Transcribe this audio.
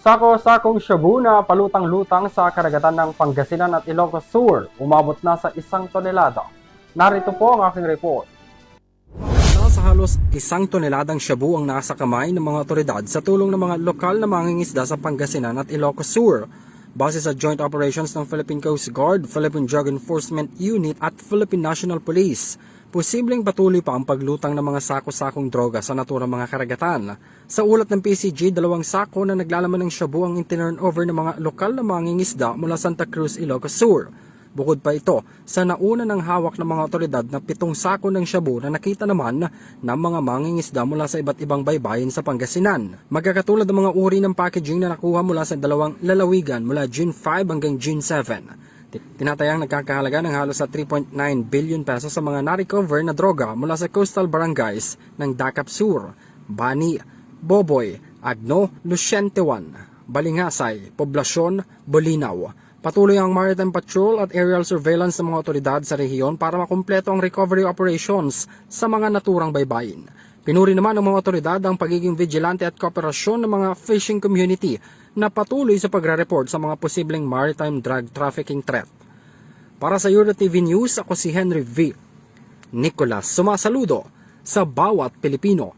Sako-sakong shabu na palutang-lutang sa karagatan ng Pangasinan at Ilocos Sur, umabot na sa 1 tonelada. Narito po ang aking report. Sa halos 1 toneladang shabu ang nasa kamay ng mga otoridad sa tulong ng mga lokal na mangingisda sa Pangasinan at Ilocos Sur. Base sa joint operations ng Philippine Coast Guard, Philippine Drug Enforcement Unit at Philippine National Police, posibleng patuloy pa ang paglutang ng mga sako-sakong droga sa naturang mga karagatan. Sa ulat ng PCG, 2 sako na naglalaman ng shabu ang in-turn over ng mga lokal na mangingisda mula Santa Cruz, Ilocos Sur. Bukod pa ito, sa nauna ng hawak ng mga otoridad na 7 sako ng shabu na nakita naman ng mga mangingisda mula sa iba't ibang baybayin sa Pangasinan. Magkakatulad ng mga uri ng packaging na nakuha mula sa 2 lalawigan mula June 5 hanggang June 7. Tinatayang nagkakahalaga ng halos sa 3.9 billion pesos sa mga na-recover na droga mula sa coastal barangays ng Dakap Sur, Bani, Boboy, Agno, Luciente 1, Balingasay, Poblasyon, Bolinaw. Patuloy ang Maritime Patrol at aerial surveillance ng mga otoridad sa rehiyon para makumpleto ang recovery operations sa mga naturang baybayin. Pinuri naman ng mga otoridad ang pagiging vigilante at kooperasyon ng mga fishing community na patuloy sa pagre-report sa mga posibleng maritime drug trafficking threat. Para sa Euro TV News, ako si Henry V. Nicolas, sumasaludo sa bawat Pilipino.